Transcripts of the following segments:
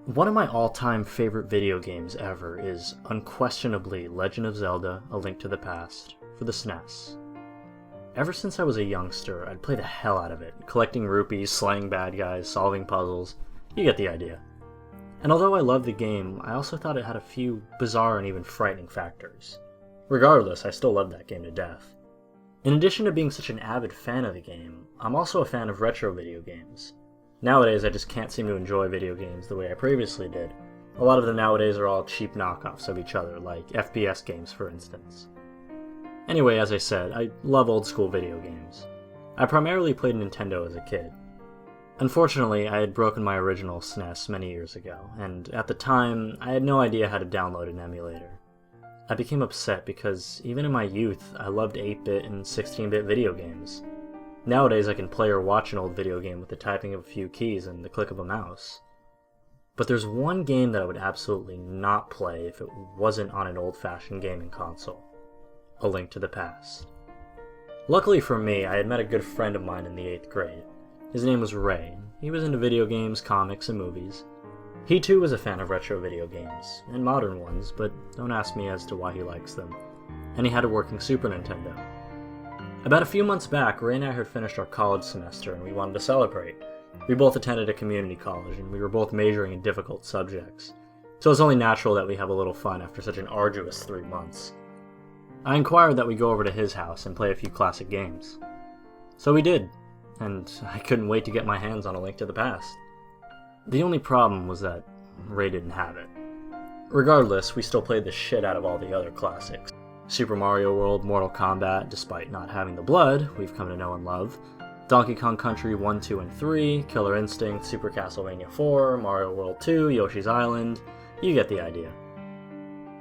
One of my all-time favorite video games ever is unquestionably Legend of Zelda: A Link to the Past for the SNES. Ever since I was a youngster, I'd play the hell out of it, collecting rupees, slaying bad guys, solving puzzles. You get the idea. And although I loved the game, I also thought it had a few bizarre and even frightening factors. Regardless, I still loved that game to death. In addition to being such an avid fan of the game, I'm also a fan of retro video games. Nowadays, I just can't seem to enjoy video games the way I previously did. A lot of them nowadays are all cheap knockoffs of each other, like FPS games for instance. Anyway, as I said, I love old school video games. I primarily played Nintendo as a kid. Unfortunately, I had broken my original SNES many years ago, and at the time, I had no idea how to download an emulator. I became upset because, even in my youth, I loved 8-bit and 16-bit video games. Nowadays, I can play or watch an old video game with the typing of a few keys and the click of a mouse. But there's one game that I would absolutely not play if it wasn't on an old-fashioned gaming console. A Link to the Past. Luckily for me, I had met a good friend of mine in the 8th grade. His name was Ray. He was into video games, comics, and movies. He too was a fan of retro video games, and modern ones, but don't ask me as to why he likes them. And he had a working Super Nintendo. About a few months back, Ray and I had finished our college semester and we wanted to celebrate. We both attended a community college and we were both majoring in difficult subjects, so it's only natural that we have a little fun after such an arduous 3 months. I inquired that we go over to his house and play a few classic games. So we did, and I couldn't wait to get my hands on A Link to the Past. The only problem was that Ray didn't have it. Regardless, we still played the shit out of all the other classics. Super Mario World, Mortal Kombat, despite not having the blood we've come to know and love, Donkey Kong Country 1, 2, and 3, Killer Instinct, Super Castlevania 4, Mario World 2, Yoshi's Island, you get the idea.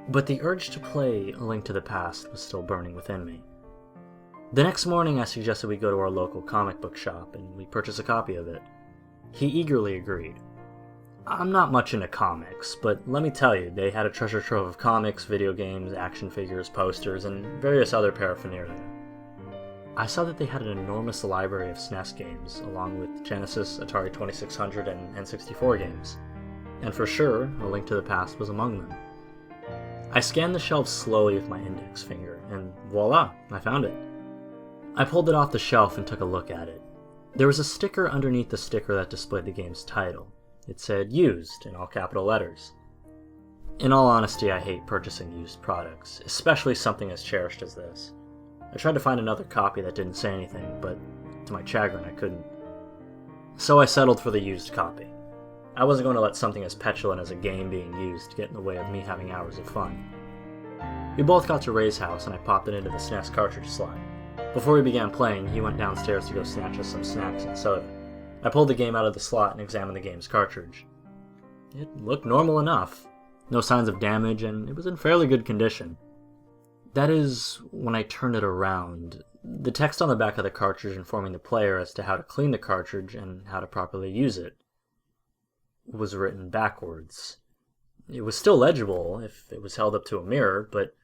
But the urge to play A Link to the Past was still burning within me. The next morning I suggested we go to our local comic book shop and we purchase a copy of it. He eagerly agreed. I'm not much into comics, but let me tell you, they had a treasure trove of comics, video games, action figures, posters, and various other paraphernalia. I saw that they had an enormous library of SNES games, along with Genesis, Atari 2600, and N64 games. And for sure, A Link to the Past was among them. I scanned the shelves slowly with my index finger, and voila, I found it. I pulled it off the shelf and took a look at it. There was a sticker underneath the sticker that displayed the game's title. It said, "Used," in all capital letters. In all honesty, I hate purchasing used products, especially something as cherished as this. I tried to find another copy that didn't say anything, but to my chagrin, I couldn't. So I settled for the used copy. I wasn't going to let something as petulant as a game being used get in the way of me having hours of fun. We both got to Ray's house and I popped it into the SNES cartridge slot. Before we began playing, he went downstairs to go snatch us some snacks and soda. I pulled the game out of the slot and examined the game's cartridge. It looked normal enough. No signs of damage, and it was in fairly good condition. That is, when I turned it around. The text on the back of the cartridge informing the player as to how to clean the cartridge and how to properly use it was written backwards. It was still legible if it was held up to a mirror, but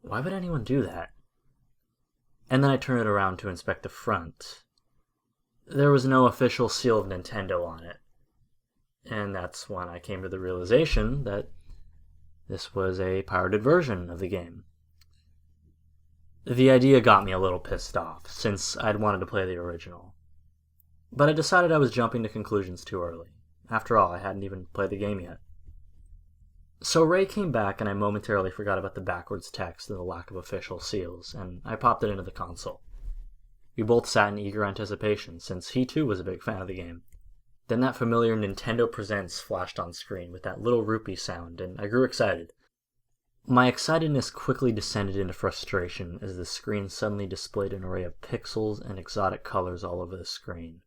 why would anyone do that? And then I turned it around to inspect the front. There was no official seal of Nintendo on it. And that's when I came to the realization that this was a pirated version of the game. The idea got me a little pissed off, since I'd wanted to play the original. But I decided I was jumping to conclusions too early. After all, I hadn't even played the game yet. So Ray came back and I momentarily forgot about the backwards text and the lack of official seals, and I popped it into the console. We both sat in eager anticipation, since he too was a big fan of the game. Then that familiar Nintendo Presents flashed on screen with that little rupee sound, and I grew excited. My excitedness quickly descended into frustration as the screen suddenly displayed an array of pixels and exotic colors all over the screen.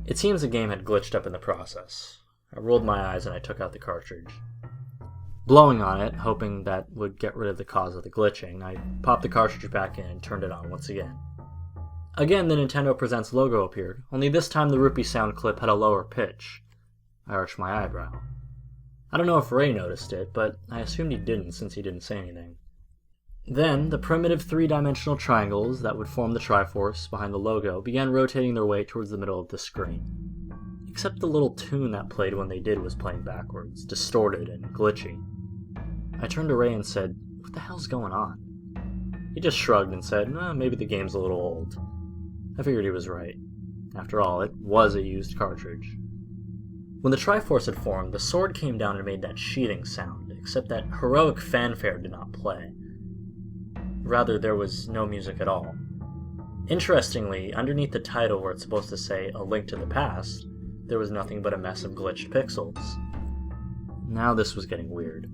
It seems the game had glitched up in the process. I rolled my eyes and I took out the cartridge. Blowing on it, hoping that would get rid of the cause of the glitching, I popped the cartridge back in and turned it on once again. Again, the Nintendo Presents logo appeared, only this time the rupee sound clip had a lower pitch. I arched my eyebrow. I don't know if Ray noticed it, but I assumed he didn't since he didn't say anything. Then, the primitive three-dimensional triangles that would form the Triforce behind the logo began rotating their way towards the middle of the screen. except the little tune that played when they did was playing backwards, distorted and glitchy. I turned to Ray and said, "What the hell's going on?" He just shrugged and said, maybe the game's a little old. I figured he was right. After all, it was a used cartridge. When the Triforce had formed, the sword came down and made that sheathing sound, except that heroic fanfare did not play. Rather, there was no music at all. Interestingly, underneath the title where it's supposed to say A Link to the Past, there was nothing but a mess of glitched pixels. Now this was getting weird.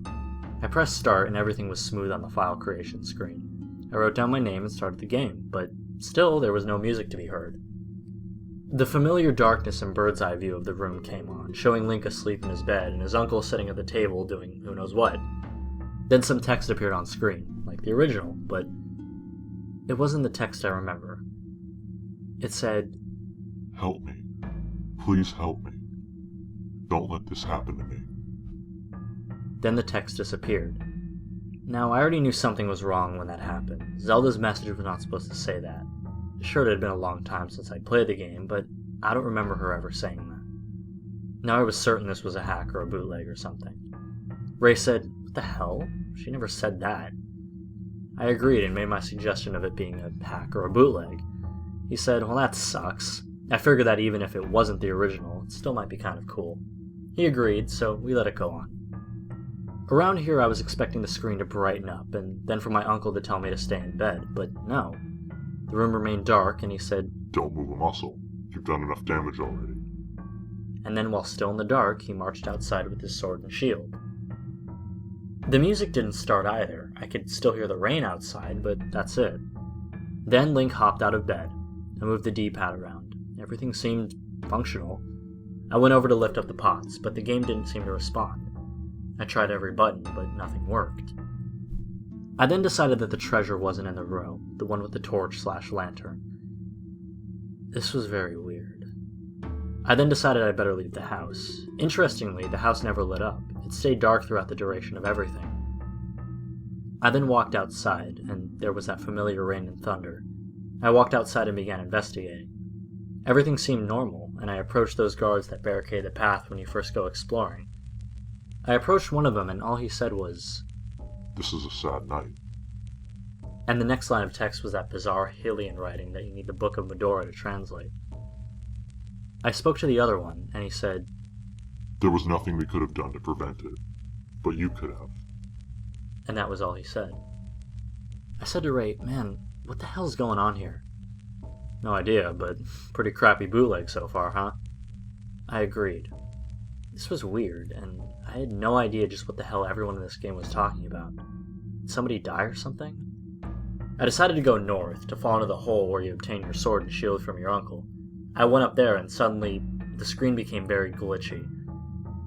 I pressed start and everything was smooth on the file creation screen. I wrote down my name and started the game, but still there was no music to be heard. The familiar darkness and bird's eye view of the room came on, showing Link asleep in his bed and his uncle sitting at the table doing who knows what. Then some text appeared on screen, like the original, but it wasn't the text I remember. It said, "Help me. Please help me. Don't let this happen to me." Then the text disappeared. Now, I already knew something was wrong when that happened. Zelda's message was not supposed to say that. Sure, it had been a long time since I'd played the game, but I don't remember her ever saying that. Now I was certain this was a hack or a bootleg or something. Ray said, "What the hell? She never said that." I agreed and made my suggestion of it being a hack or a bootleg. He said, "Well, that sucks. I figured that even if it wasn't the original, it still might be kind of cool." He agreed, so we let it go on. Around here I was expecting the screen to brighten up, and then for my uncle to tell me to stay in bed, but no. The room remained dark, and he said, "Don't move a muscle. You've done enough damage already." And then while still in the dark, he marched outside with his sword and shield. The music didn't start either. I could still hear the rain outside, but that's it. Then Link hopped out of bed. I moved the D-pad around. Everything seemed functional. I went over to lift up the pots, but the game didn't seem to respond. I tried every button, but nothing worked. I then decided that the treasure wasn't in the row, the one with the torch/lantern. This was very weird. I then decided I'd better leave the house. Interestingly, the house never lit up. It stayed dark throughout the duration of everything. I then walked outside, and there was that familiar rain and thunder. I walked outside and began investigating. Everything seemed normal, and I approached those guards that barricade the path when you first go exploring. I approached one of them, and all he said was, "This is a sad night." And the next line of text was that bizarre Hylian writing that you need the Book of Medora to translate. I spoke to the other one, and he said, "There was nothing we could have done to prevent it, but you could have." And that was all he said. I said to Ray, "Man, what the hell's going on here?" "No idea, but pretty crappy bootleg so far, huh?" I agreed. This was weird, and I had no idea just what the hell everyone in this game was talking about. Did somebody die or something? I decided to go north, to fall into the hole where you obtain your sword and shield from your uncle. I went up there, and suddenly, the screen became very glitchy.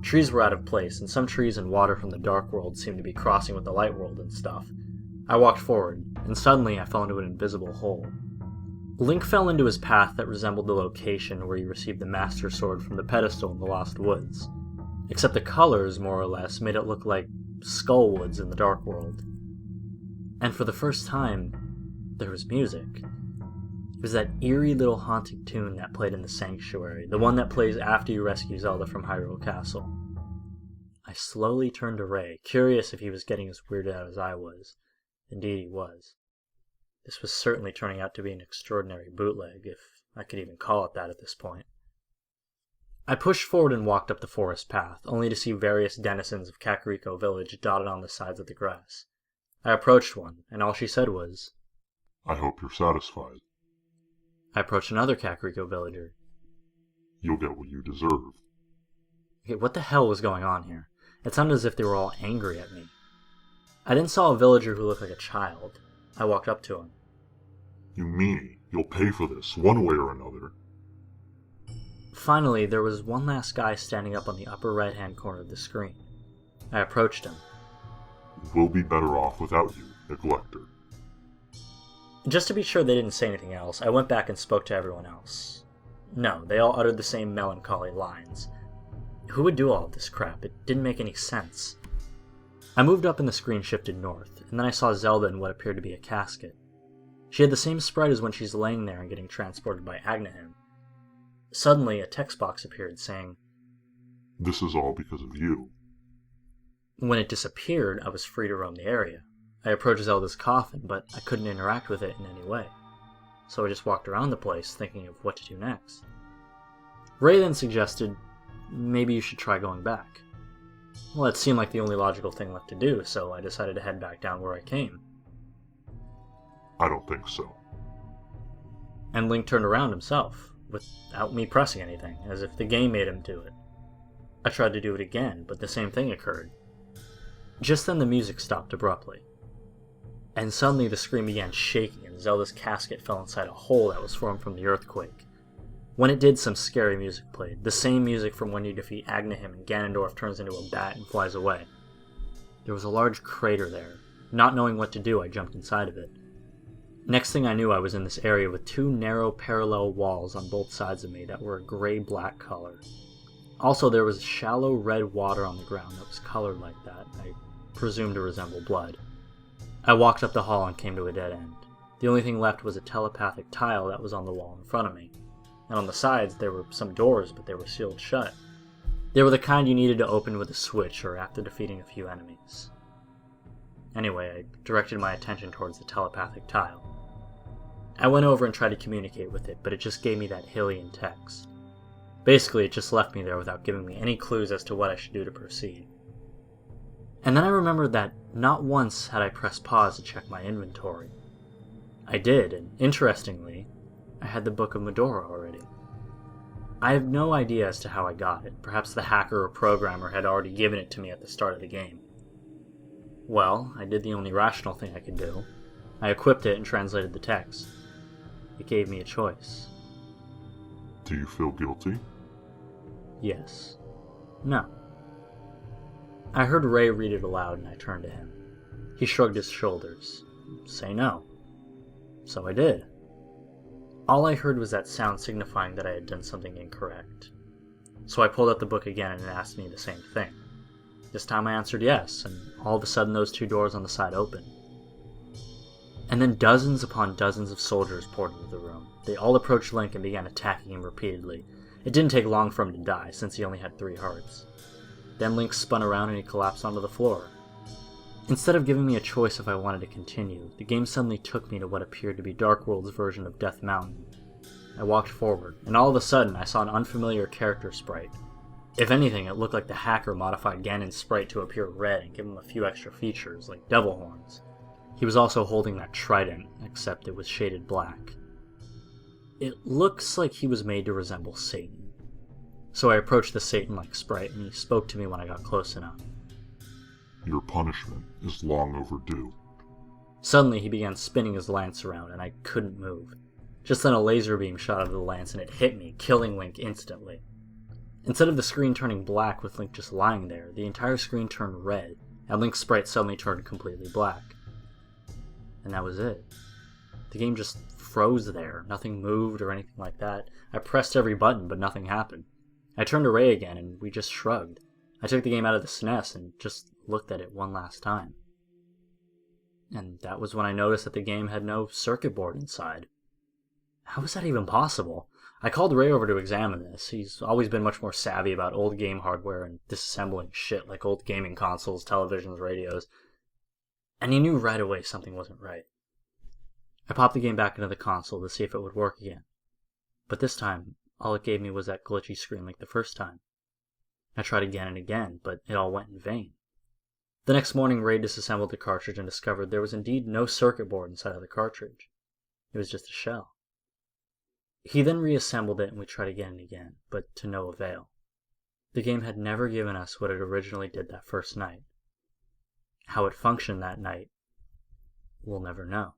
Trees were out of place, and some trees and water from the Dark World seemed to be crossing with the Light World and stuff. I walked forward, and suddenly I fell into an invisible hole. Link fell into his path that resembled the location where you received the Master Sword from the pedestal in the Lost Woods. Except the colors, more or less, made it look like Skull Woods in the Dark World. And for the first time, there was music. It was that eerie little haunting tune that played in the Sanctuary, the one that plays after you rescue Zelda from Hyrule Castle. I slowly turned to Ray, curious if he was getting as weirded out as I was. Indeed he was. This was certainly turning out to be an extraordinary bootleg, if I could even call it that at this point. I pushed forward and walked up the forest path, only to see various denizens of Kakariko village dotted on the sides of the grass. I approached one, and all she said was, "I hope you're satisfied." I approached another Kakariko villager. "You'll get what you deserve." Okay, what the hell was going on here? It sounded as if they were all angry at me. I then saw a villager who looked like a child. I walked up to him. "You meanie, you'll pay for this, one way or another." Finally, there was one last guy standing up on the upper right-hand corner of the screen. I approached him. "We'll be better off without you, Neglector." Just to be sure they didn't say anything else, I went back and spoke to everyone else. No, they all uttered the same melancholy lines. Who would do all of this crap? It didn't make any sense. I moved up and the screen shifted north, and then I saw Zelda in what appeared to be a casket. She had the same sprite as when she's laying there and getting transported by Agnahim. Suddenly, a text box appeared saying, "This is all because of you." When it disappeared, I was free to roam the area. I approached Zelda's coffin, but I couldn't interact with it in any way. So I just walked around the place, thinking of what to do next. Ray then suggested, maybe you should try going back. Well, it seemed like the only logical thing left to do, so I decided to head back down where I came. "I don't think so." And Link turned around himself, without me pressing anything, as if the game made him do it. I tried to do it again, but the same thing occurred. Just then the music stopped abruptly. And suddenly the screen began shaking and Zelda's casket fell inside a hole that was formed from the earthquake. When it did, some scary music played, the same music from when you defeat Agnihim and Ganondorf turns into a bat and flies away. There was a large crater there. Not knowing what to do, I jumped inside of it. Next thing I knew, I was in this area with two narrow parallel walls on both sides of me that were a gray-black color. Also, there was shallow red water on the ground that was colored like that, I presumed to resemble blood. I walked up the hall and came to a dead end. The only thing left was a telepathic tile that was on the wall in front of me. And on the sides there were some doors, but they were sealed shut. They were the kind you needed to open with a switch or after defeating a few enemies. Anyway, I directed my attention towards the telepathic tile. I went over and tried to communicate with it, but it just gave me that Hylian text. Basically, it just left me there without giving me any clues as to what I should do to proceed. And then I remembered that not once had I pressed pause to check my inventory. I did, and interestingly, I had the Book of Medora already. I have no idea as to how I got it. Perhaps the hacker or programmer had already given it to me at the start of the game. Well, I did the only rational thing I could do. I equipped it and translated the text. It gave me a choice. "Do you feel guilty?" Yes. No. I heard Ray read it aloud and I turned to him. He shrugged his shoulders. Say no. So I did. All I heard was that sound signifying that I had done something incorrect. So I pulled out the book again and it asked me the same thing. This time I answered yes, and all of a sudden those two doors on the side opened. And then dozens upon dozens of soldiers poured into the room. They all approached Link and began attacking him repeatedly. It didn't take long for him to die, since he only had 3 hearts. Then Link spun around and he collapsed onto the floor. Instead of giving me a choice if I wanted to continue, the game suddenly took me to what appeared to be Dark World's version of Death Mountain. I walked forward, and all of a sudden I saw an unfamiliar character sprite. If anything, it looked like the hacker modified Ganon's sprite to appear red and give him a few extra features, like devil horns. He was also holding that trident, except it was shaded black. It looks like he was made to resemble Satan. So I approached the Satan-like sprite, and he spoke to me when I got close enough. "Your punishment is long overdue." Suddenly he began spinning his lance around, and I couldn't move. Just then a laser beam shot out of the lance, and it hit me, killing Link instantly. Instead of the screen turning black with Link just lying there, the entire screen turned red, and Link's sprite suddenly turned completely black. And that was it. The game just froze there. Nothing moved or anything like that. I pressed every button, but nothing happened. I turned to Ray again, and we just shrugged. I took the game out of the SNES and just looked at it one last time. And that was when I noticed that the game had no circuit board inside. How was that even possible? I called Ray over to examine this. He's always been much more savvy about old game hardware and disassembling shit like old gaming consoles, televisions, radios. And he knew right away something wasn't right. I popped the game back into the console to see if it would work again. But this time, all it gave me was that glitchy screen like the first time. I tried again and again, but it all went in vain. The next morning, Ray disassembled the cartridge and discovered there was indeed no circuit board inside of the cartridge. It was just a shell. He then reassembled it and we tried again and again, but to no avail. The game had never given us what it originally did that first night. How it functioned that night, we'll never know.